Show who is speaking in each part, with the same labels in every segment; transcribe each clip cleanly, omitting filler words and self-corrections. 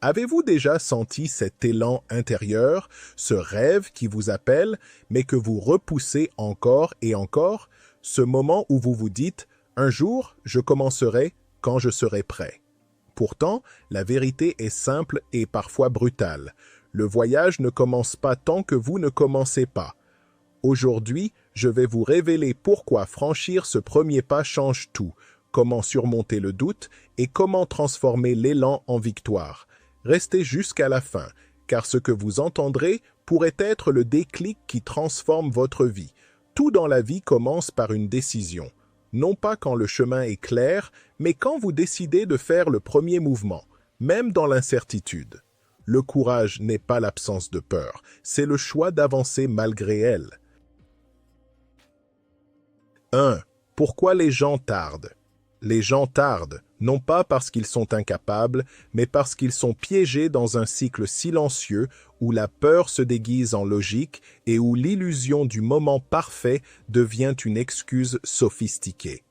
Speaker 1: Avez-vous déjà senti cet élan intérieur, ce rêve qui vous appelle, mais que vous repoussez encore et encore, ce moment où vous vous dites « Un jour, je commencerai quand je serai prêt ». Pourtant, la vérité est simple et parfois brutale. Le voyage ne commence pas tant que vous ne commencez pas. Aujourd'hui, je vais vous révéler pourquoi franchir ce premier pas change tout, comment surmonter le doute et comment transformer l'élan en victoire. Restez jusqu'à la fin, car ce que vous entendrez pourrait être le déclic qui transforme votre vie. Tout dans la vie commence par une décision. Non pas quand le chemin est clair, mais quand vous décidez de faire le premier mouvement, même dans l'incertitude. Le courage n'est pas l'absence de peur, c'est le choix d'avancer malgré elle. 1. Pourquoi les gens tardent? Les gens tardent, non pas parce qu'ils sont incapables, mais parce qu'ils sont piégés dans un cycle silencieux où la peur se déguise en logique et où l'illusion du moment parfait devient une excuse sophistiquée.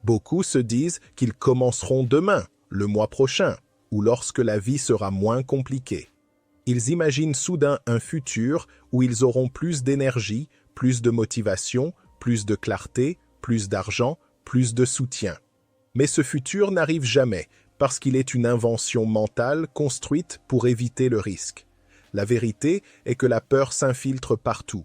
Speaker 1: Beaucoup se disent qu'ils commenceront demain, le mois prochain, ou lorsque la vie sera moins compliquée. Ils imaginent soudain un futur où ils auront plus d'énergie, plus de motivation, plus de clarté, plus d'argent, plus de soutien. Mais ce futur n'arrive jamais, parce qu'il est une invention mentale construite pour éviter le risque. La vérité est que la peur s'infiltre partout.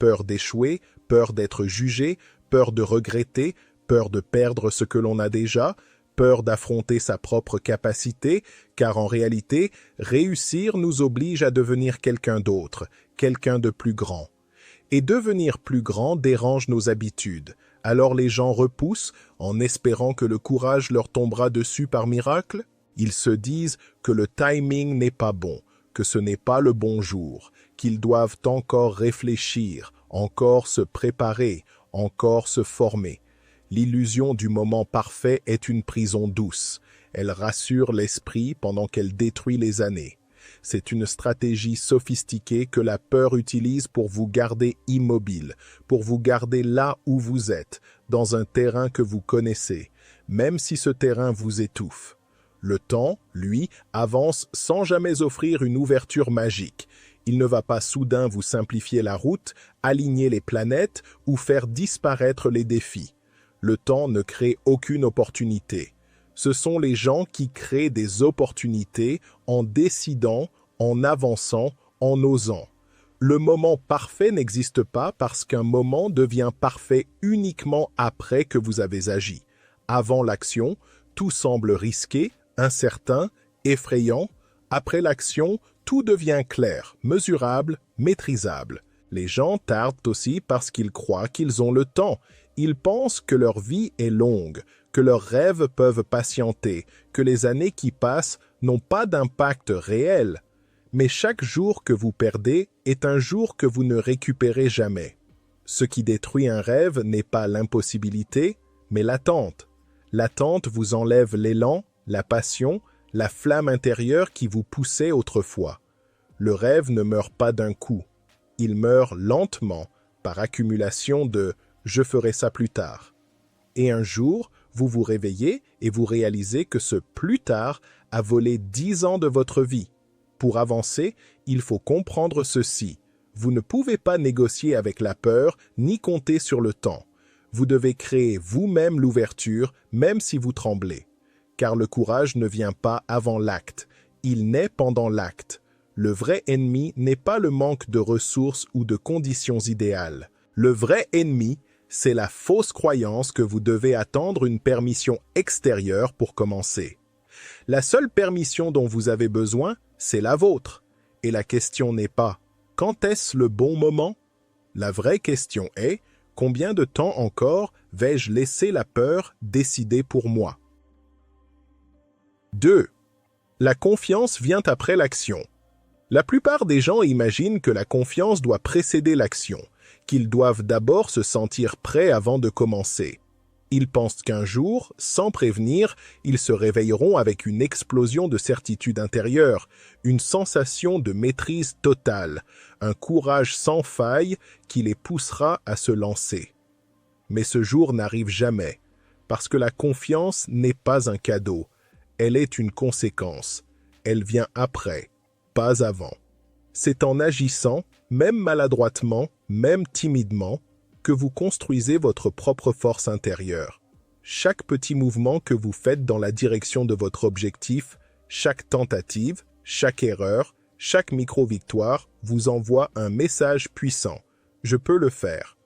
Speaker 1: Peur d'échouer, peur d'être jugé, peur de regretter, peur de perdre ce que l'on a déjà, peur d'affronter sa propre capacité, car en réalité, réussir nous oblige à devenir quelqu'un d'autre, quelqu'un de plus grand. Et devenir plus grand dérange nos habitudes. Alors les gens repoussent en espérant que le courage leur tombera dessus par miracle. Ils se disent que le timing n'est pas bon, que ce n'est pas le bon jour, qu'ils doivent encore réfléchir, encore se préparer, encore se former. L'illusion du moment parfait est une prison douce. Elle rassure l'esprit pendant qu'elle détruit les années. C'est une stratégie sophistiquée que la peur utilise pour vous garder immobile, pour vous garder là où vous êtes, dans un terrain que vous connaissez, même si ce terrain vous étouffe. Le temps, lui, avance sans jamais offrir une ouverture magique. Il ne va pas soudain vous simplifier la route, aligner les planètes ou faire disparaître les défis. Le temps ne crée aucune opportunité. Ce sont les gens qui créent des opportunités en décidant, en avançant, en osant. Le moment parfait n'existe pas parce qu'un moment devient parfait uniquement après que vous avez agi. Avant l'action, tout semble risqué, incertain, effrayant. Après l'action, tout devient clair, mesurable, maîtrisable. Les gens tardent aussi parce qu'ils croient qu'ils ont le temps. Ils pensent que leur vie est longue, que leurs rêves peuvent patienter, que les années qui passent n'ont pas d'impact réel. Mais chaque jour que vous perdez est un jour que vous ne récupérez jamais. Ce qui détruit un rêve n'est pas l'impossibilité, mais l'attente. L'attente vous enlève l'élan, la passion, la flamme intérieure qui vous poussait autrefois. Le rêve ne meurt pas d'un coup. Il meurt lentement, par accumulation de « je ferai ça plus tard ». Et un jour, vous vous réveillez et vous réalisez que ce « plus tard » a volé 10 ans de votre vie. Pour avancer, il faut comprendre ceci. Vous ne pouvez pas négocier avec la peur ni compter sur le temps. Vous devez créer vous-même l'ouverture, même si vous tremblez. Car le courage ne vient pas avant l'acte, il naît pendant l'acte. Le vrai ennemi n'est pas le manque de ressources ou de conditions idéales. Le vrai ennemi, c'est la fausse croyance que vous devez attendre une permission extérieure pour commencer. La seule permission dont vous avez besoin, c'est la vôtre. Et la question n'est pas « quand est-ce le bon moment ?» La vraie question est « combien de temps encore vais-je laisser la peur décider pour moi ?» 2. La confiance vient après l'action. La plupart des gens imaginent que la confiance doit précéder l'action, qu'ils doivent d'abord se sentir prêts avant de commencer. Ils pensent qu'un jour, sans prévenir, ils se réveilleront avec une explosion de certitude intérieure, une sensation de maîtrise totale, un courage sans faille qui les poussera à se lancer. Mais ce jour n'arrive jamais, parce que la confiance n'est pas un cadeau, elle est une conséquence. Elle vient après, pas avant. C'est en agissant, même maladroitement, même timidement, que vous construisez votre propre force intérieure. Chaque petit mouvement que vous faites dans la direction de votre objectif, chaque tentative, chaque erreur, chaque micro-victoire vous envoie un message puissant. Je peux le faire.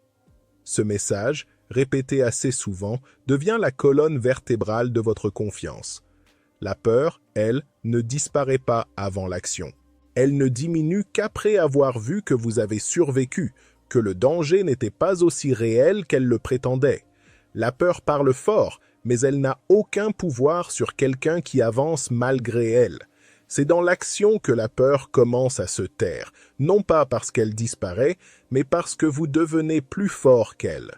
Speaker 1: Ce message, répété assez souvent, devient la colonne vertébrale de votre confiance. La peur, elle, ne disparaît pas avant l'action. Elle ne diminue qu'après avoir vu que vous avez survécu, que le danger n'était pas aussi réel qu'elle le prétendait. La peur parle fort, mais elle n'a aucun pouvoir sur quelqu'un qui avance malgré elle. C'est dans l'action que la peur commence à se taire, non pas parce qu'elle disparaît, mais parce que vous devenez plus fort qu'elle.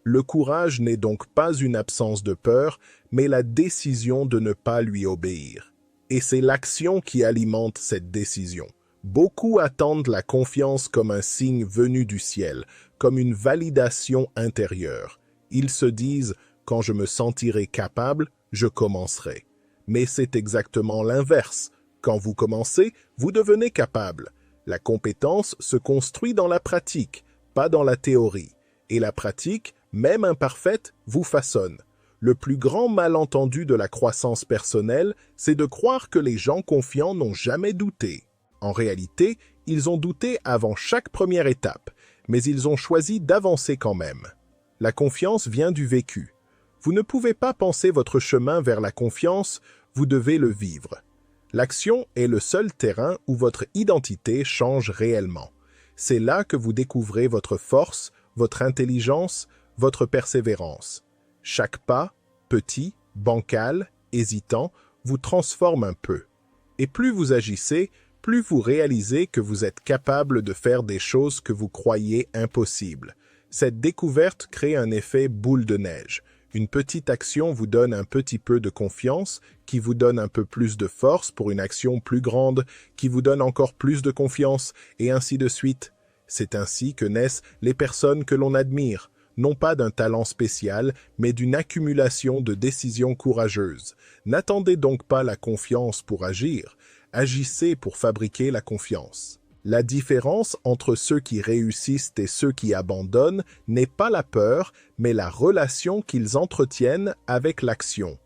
Speaker 1: Le courage n'est donc pas une absence de peur, mais la décision de ne pas lui obéir. Et c'est l'action qui alimente cette décision. Beaucoup attendent la confiance comme un signe venu du ciel, comme une validation intérieure. Ils se disent « quand je me sentirai capable, je commencerai ». Mais c'est exactement l'inverse. Quand vous commencez, vous devenez capable. La compétence se construit dans la pratique, pas dans la théorie. Et la pratique, même imparfaite, vous façonne. Le plus grand malentendu de la croissance personnelle, c'est de croire que les gens confiants n'ont jamais douté. En réalité, ils ont douté avant chaque première étape, mais ils ont choisi d'avancer quand même. La confiance vient du vécu. Vous ne pouvez pas penser votre chemin vers la confiance, vous devez le vivre. L'action est le seul terrain où votre identité change réellement. C'est là que vous découvrez votre force, votre intelligence, votre persévérance. Chaque pas, petit, bancal, hésitant, vous transforme un peu. Et plus vous agissez, plus vous réalisez que vous êtes capable de faire des choses que vous croyiez impossibles. Cette découverte crée un effet boule de neige. Une petite action vous donne un petit peu de confiance, qui vous donne un peu plus de force pour une action plus grande, qui vous donne encore plus de confiance, et ainsi de suite. C'est ainsi que naissent les personnes que l'on admire, non pas d'un talent spécial, mais d'une accumulation de décisions courageuses. N'attendez donc pas la confiance pour agir, agissez pour fabriquer la confiance. La différence entre ceux qui réussissent et ceux qui abandonnent n'est pas la peur, mais la relation qu'ils entretiennent avec l'action.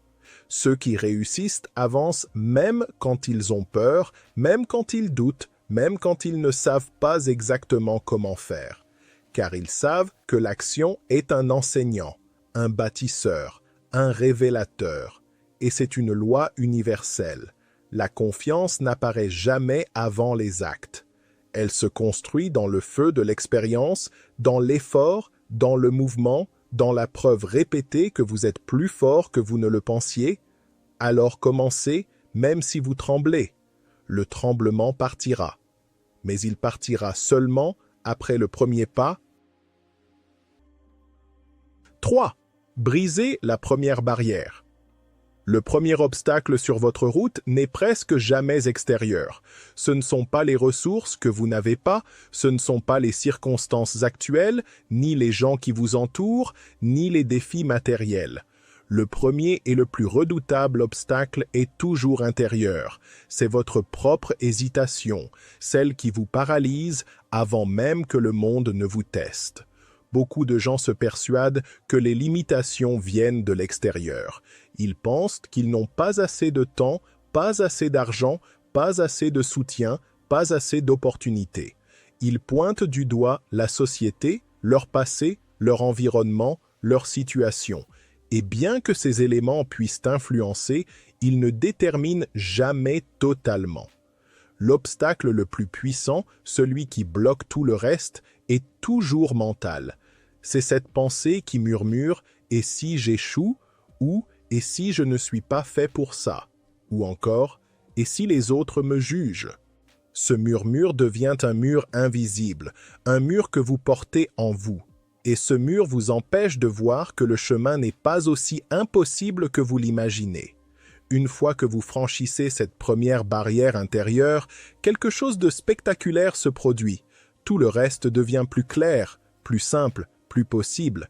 Speaker 1: Ceux qui réussissent avancent même quand ils ont peur, même quand ils doutent, même quand ils ne savent pas exactement comment faire. Car ils savent que l'action est un enseignant, un bâtisseur, un révélateur. Et c'est une loi universelle. La confiance n'apparaît jamais avant les actes. Elle se construit dans le feu de l'expérience, dans l'effort, dans le mouvement, dans la preuve répétée que vous êtes plus fort que vous ne le pensiez. Alors commencez, même si vous tremblez. Le tremblement partira. Mais il partira seulement après le premier pas. 3. Brisez la première barrière. Le premier obstacle sur votre route n'est presque jamais extérieur. Ce ne sont pas les ressources que vous n'avez pas, ce ne sont pas les circonstances actuelles, ni les gens qui vous entourent, ni les défis matériels. Le premier et le plus redoutable obstacle est toujours intérieur. C'est votre propre hésitation, celle qui vous paralyse avant même que le monde ne vous teste. Beaucoup de gens se persuadent que les limitations viennent de l'extérieur. Ils pensent qu'ils n'ont pas assez de temps, pas assez d'argent, pas assez de soutien, pas assez d'opportunités. Ils pointent du doigt la société, leur passé, leur environnement, leur situation. Et bien que ces éléments puissent influencer, ils ne déterminent jamais totalement. L'obstacle le plus puissant, celui qui bloque tout le reste, est toujours mental. C'est cette pensée qui murmure « et si j'échoue » ou « et si je ne suis pas fait pour ça » ou encore « et si les autres me jugent ?» Ce murmure devient un mur invisible, un mur que vous portez en vous. Et ce mur vous empêche de voir que le chemin n'est pas aussi impossible que vous l'imaginez. Une fois que vous franchissez cette première barrière intérieure, quelque chose de spectaculaire se produit. Tout le reste devient plus clair, plus simple, plus possible.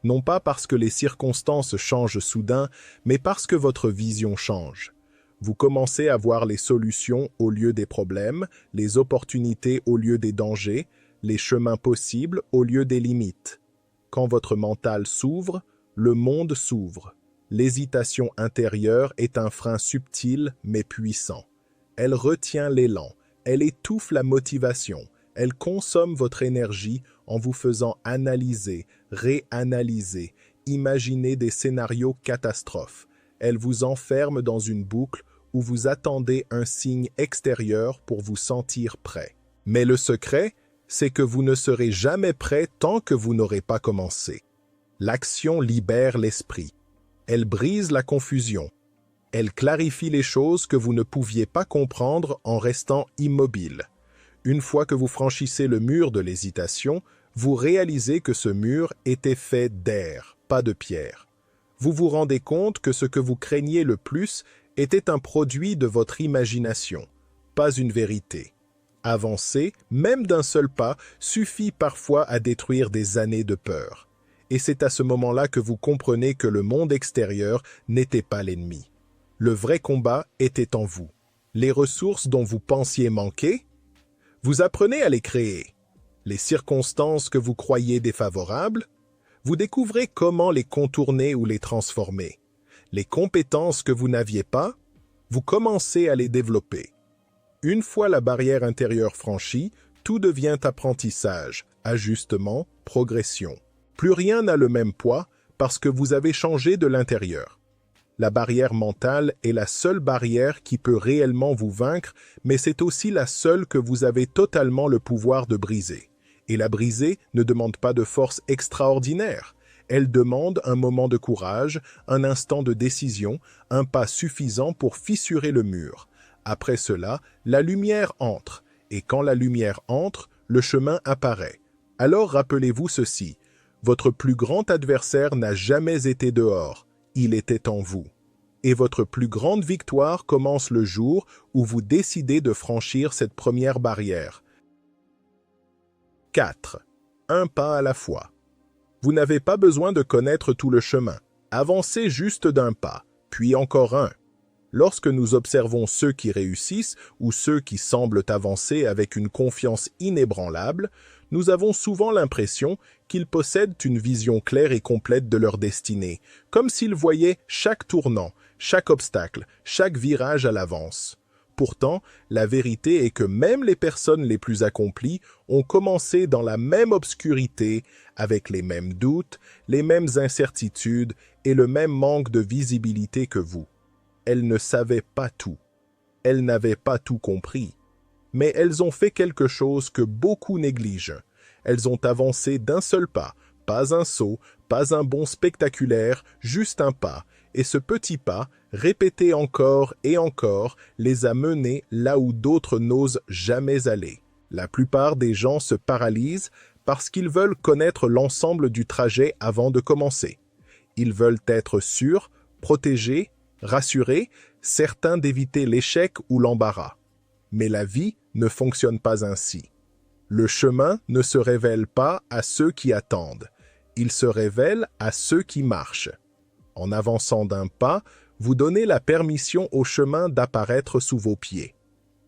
Speaker 1: Non pas parce que les circonstances changent soudain, mais parce que votre vision change. Vous commencez à voir les solutions au lieu des problèmes, les opportunités au lieu des dangers, les chemins possibles au lieu des limites. Quand votre mental s'ouvre, le monde s'ouvre. L'hésitation intérieure est un frein subtil mais puissant. Elle retient l'élan, elle étouffe la motivation, elle consomme votre énergie en vous faisant analyser, réanalyser, imaginer des scénarios catastrophes. Elle vous enferme dans une boucle où vous attendez un signe extérieur pour vous sentir prêt. Mais le secret, c'est que vous ne serez jamais prêt tant que vous n'aurez pas commencé. L'action libère l'esprit. Elle brise la confusion. Elle clarifie les choses que vous ne pouviez pas comprendre en restant immobile. Une fois que vous franchissez le mur de l'hésitation, vous réalisez que ce mur était fait d'air, pas de pierre. Vous vous rendez compte que ce que vous craigniez le plus était un produit de votre imagination, pas une vérité. Avancer, même d'un seul pas, suffit parfois à détruire des années de peur. Et c'est à ce moment-là que vous comprenez que le monde extérieur n'était pas l'ennemi. Le vrai combat était en vous. Les ressources dont vous pensiez manquer, vous apprenez à les créer. Les circonstances que vous croyiez défavorables, vous découvrez comment les contourner ou les transformer. Les compétences que vous n'aviez pas, vous commencez à les développer. Une fois la barrière intérieure franchie, tout devient apprentissage, ajustement, progression. Plus rien n'a le même poids parce que vous avez changé de l'intérieur. La barrière mentale est la seule barrière qui peut réellement vous vaincre, mais c'est aussi la seule que vous avez totalement le pouvoir de briser. Et la briser ne demande pas de force extraordinaire. Elle demande un moment de courage, un instant de décision, un pas suffisant pour fissurer le mur. Après cela, la lumière entre, et quand la lumière entre, le chemin apparaît. Alors rappelez-vous ceci, votre plus grand adversaire n'a jamais été dehors, il était en vous. Et votre plus grande victoire commence le jour où vous décidez de franchir cette première barrière. 4. Un pas à la fois. Vous n'avez pas besoin de connaître tout le chemin. Avancez juste d'un pas, puis encore un. Lorsque nous observons ceux qui réussissent ou ceux qui semblent avancer avec une confiance inébranlable, nous avons souvent l'impression qu'ils possèdent une vision claire et complète de leur destinée, comme s'ils voyaient chaque tournant, chaque obstacle, chaque virage à l'avance. Pourtant, la vérité est que même les personnes les plus accomplies ont commencé dans la même obscurité, avec les mêmes doutes, les mêmes incertitudes et le même manque de visibilité que vous. Elles ne savaient pas tout. Elles n'avaient pas tout compris. Mais elles ont fait quelque chose que beaucoup négligent. Elles ont avancé d'un seul pas un saut, pas un bond spectaculaire, juste un pas, et ce petit pas, répété encore et encore, les a menés là où d'autres n'osent jamais aller. La plupart des gens se paralysent parce qu'ils veulent connaître l'ensemble du trajet avant de commencer. Ils veulent être sûrs, protégés, rassurés, certains d'éviter l'échec ou l'embarras. Mais la vie ne fonctionne pas ainsi. Le chemin ne se révèle pas à ceux qui attendent. Il se révèle à ceux qui marchent. En avançant d'un pas, vous donnez la permission au chemin d'apparaître sous vos pieds.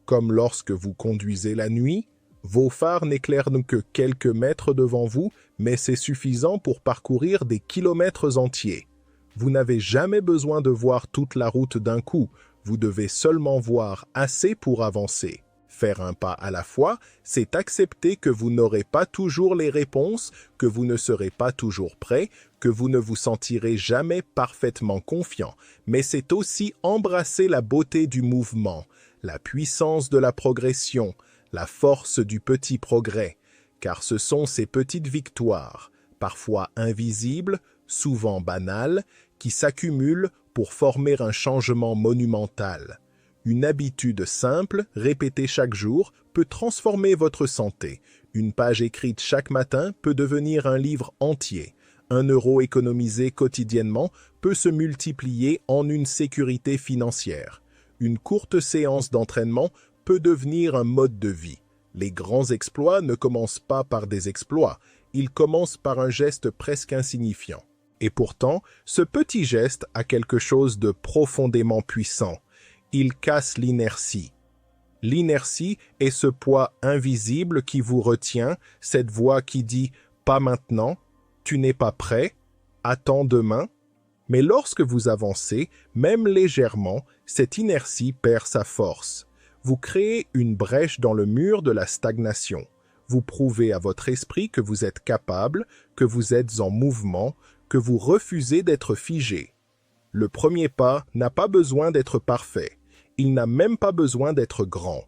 Speaker 1: Comme lorsque vous conduisez la nuit, vos phares n'éclairent que quelques mètres devant vous, mais c'est suffisant pour parcourir des kilomètres entiers. Vous n'avez jamais besoin de voir toute la route d'un coup, vous devez seulement voir assez pour avancer. Faire un pas à la fois, c'est accepter que vous n'aurez pas toujours les réponses, que vous ne serez pas toujours prêt, que vous ne vous sentirez jamais parfaitement confiant, mais c'est aussi embrasser la beauté du mouvement, la puissance de la progression, la force du petit progrès, car ce sont ces petites victoires, parfois invisibles, souvent banales, qui s'accumulent pour former un changement monumental. Une habitude simple, répétée chaque jour, peut transformer votre santé. Une page écrite chaque matin peut devenir un livre entier. 1 euro économisé quotidiennement peut se multiplier en une sécurité financière. Une courte séance d'entraînement peut devenir un mode de vie. Les grands exploits ne commencent pas par des exploits, ils commencent par un geste presque insignifiant. Et pourtant, ce petit geste a quelque chose de profondément puissant. Il casse l'inertie. L'inertie est ce poids invisible qui vous retient, cette voix qui dit « pas maintenant »,« tu n'es pas prêt »,« attends demain ». Mais lorsque vous avancez, même légèrement, cette inertie perd sa force. Vous créez une brèche dans le mur de la stagnation. Vous prouvez à votre esprit que vous êtes capable, que vous êtes en mouvement, que vous refusez d'être figé. Le premier pas n'a pas besoin d'être parfait. Il n'a même pas besoin d'être grand.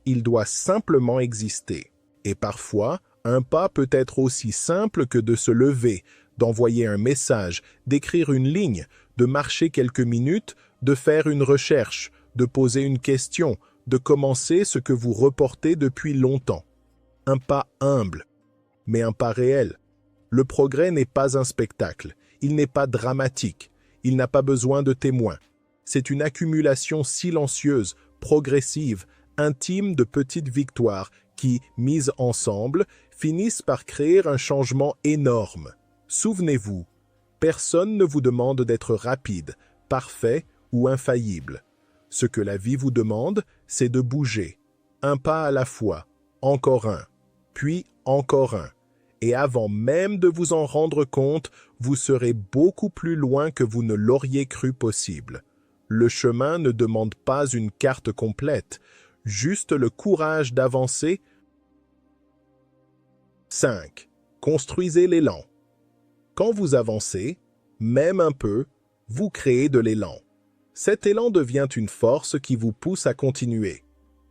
Speaker 1: Il doit simplement exister. Et parfois, un pas peut être aussi simple que de se lever, d'envoyer un message, d'écrire une ligne, de marcher quelques minutes, de faire une recherche, de poser une question, de commencer ce que vous reportez depuis longtemps. Un pas humble, mais un pas réel. Le progrès n'est pas un spectacle, il n'est pas dramatique, il n'a pas besoin de témoins. C'est une accumulation silencieuse, progressive, intime de petites victoires qui, mises ensemble, finissent par créer un changement énorme. Souvenez-vous, personne ne vous demande d'être rapide, parfait ou infaillible. Ce que la vie vous demande, c'est de bouger, un pas à la fois, encore un, puis encore un. Et avant même de vous en rendre compte, vous serez beaucoup plus loin que vous ne l'auriez cru possible. Le chemin ne demande pas une carte complète, juste le courage d'avancer. 5. Construisez l'élan. Quand vous avancez, même un peu, vous créez de l'élan. Cet élan devient une force qui vous pousse à continuer.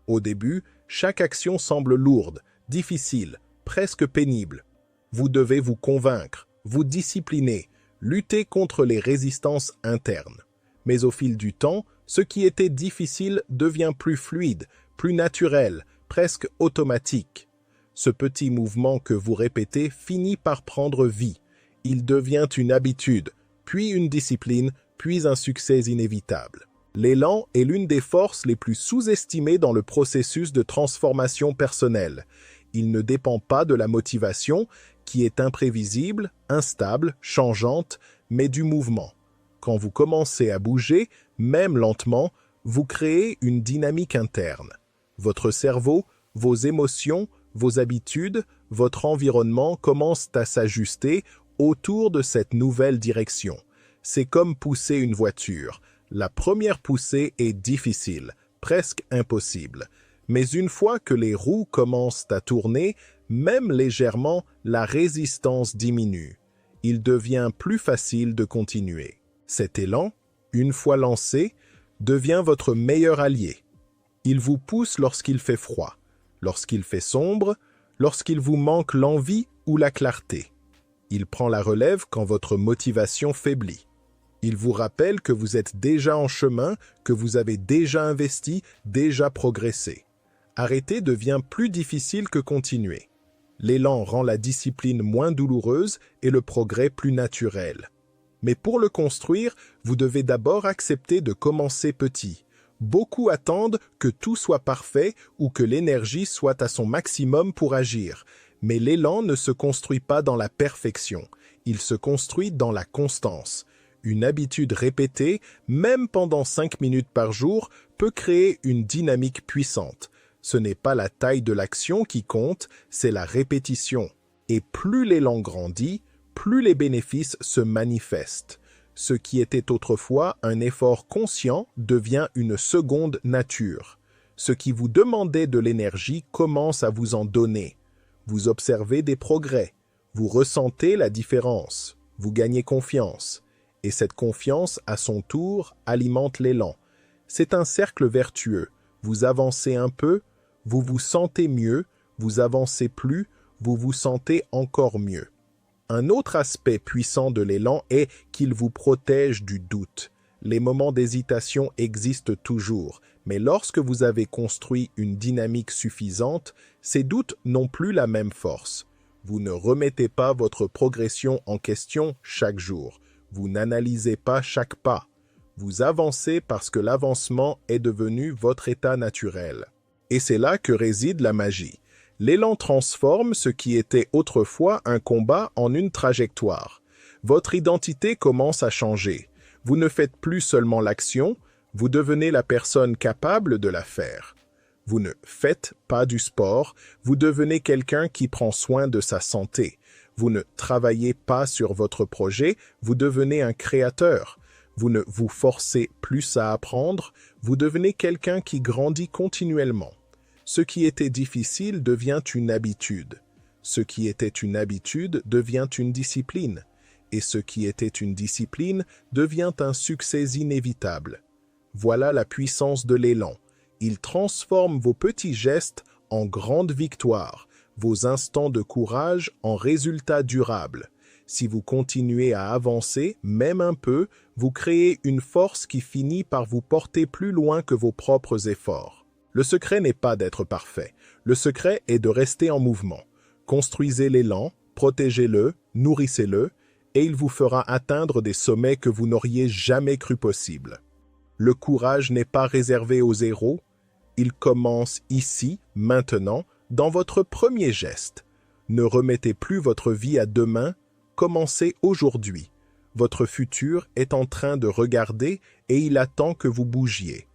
Speaker 1: Au début, chaque action semble lourde, difficile, presque pénible. Vous devez vous convaincre, vous discipliner, lutter contre les résistances internes. Mais au fil du temps, ce qui était difficile devient plus fluide, plus naturel, presque automatique. Ce petit mouvement que vous répétez finit par prendre vie. Il devient une habitude, puis une discipline, puis un succès inévitable. L'élan est l'une des forces les plus sous-estimées dans le processus de transformation personnelle. Il ne dépend pas de la motivation, qui est imprévisible, instable, changeante, mais du mouvement. Quand vous commencez à bouger, même lentement, vous créez une dynamique interne. Votre cerveau, vos émotions, vos habitudes, votre environnement commencent à s'ajuster autour de cette nouvelle direction. C'est comme pousser une voiture. La première poussée est difficile, presque impossible. Mais une fois que les roues commencent à tourner, même légèrement, la résistance diminue. Il devient plus facile de continuer. Cet élan, une fois lancé, devient votre meilleur allié. Il vous pousse lorsqu'il fait froid, lorsqu'il fait sombre, lorsqu'il vous manque l'envie ou la clarté. Il prend la relève quand votre motivation faiblit. Il vous rappelle que vous êtes déjà en chemin, que vous avez déjà investi, déjà progressé. Arrêter devient plus difficile que continuer. L'élan rend la discipline moins douloureuse et le progrès plus naturel. Mais pour le construire, vous devez d'abord accepter de commencer petit. Beaucoup attendent que tout soit parfait ou que l'énergie soit à son maximum pour agir. Mais l'élan ne se construit pas dans la perfection, il se construit dans la constance. Une habitude répétée, même pendant 5 minutes par jour, peut créer une dynamique puissante. Ce n'est pas la taille de l'action qui compte, c'est la répétition. Et plus l'élan grandit, plus les bénéfices se manifestent. Ce qui était autrefois un effort conscient devient une seconde nature. Ce qui vous demandait de l'énergie commence à vous en donner. Vous observez des progrès, vous ressentez la différence, vous gagnez confiance. Et cette confiance, à son tour, alimente l'élan. C'est un cercle vertueux. Vous avancez un peu, vous vous sentez mieux, vous avancez plus, vous vous sentez encore mieux. Un autre aspect puissant de l'élan est qu'il vous protège du doute. Les moments d'hésitation existent toujours, mais lorsque vous avez construit une dynamique suffisante, ces doutes n'ont plus la même force. Vous ne remettez pas votre progression en question chaque jour. Vous n'analysez pas chaque pas. Vous avancez parce que l'avancement est devenu votre état naturel. Et c'est là que réside la magie. L'élan transforme ce qui était autrefois un combat en une trajectoire. Votre identité commence à changer. Vous ne faites plus seulement l'action, Vous devenez la personne capable de la faire. Vous ne faites pas du sport, vous devenez quelqu'un qui prend soin de sa santé. Vous ne travaillez pas sur votre projet, vous devenez un créateur. Vous ne vous forcez plus à apprendre, vous devenez quelqu'un qui grandit continuellement. Ce qui était difficile devient une habitude. Ce qui était une habitude devient une discipline. Et ce qui était une discipline devient un succès inévitable. Voilà la puissance de l'élan. Il transforme vos petits gestes en grandes victoires, vos instants de courage en résultats durables. Si vous continuez à avancer, même un peu, vous créez une force qui finit par vous porter plus loin que vos propres efforts. Le secret n'est pas d'être parfait. Le secret est de rester en mouvement. Construisez l'élan, protégez-le, nourrissez-le, et il vous fera atteindre des sommets que vous n'auriez jamais cru possibles. Le courage n'est pas réservé aux héros, il commence ici, maintenant, dans votre premier geste. Ne remettez plus votre vie à demain, commencez aujourd'hui. Votre futur est en train de regarder et il attend que vous bougiez.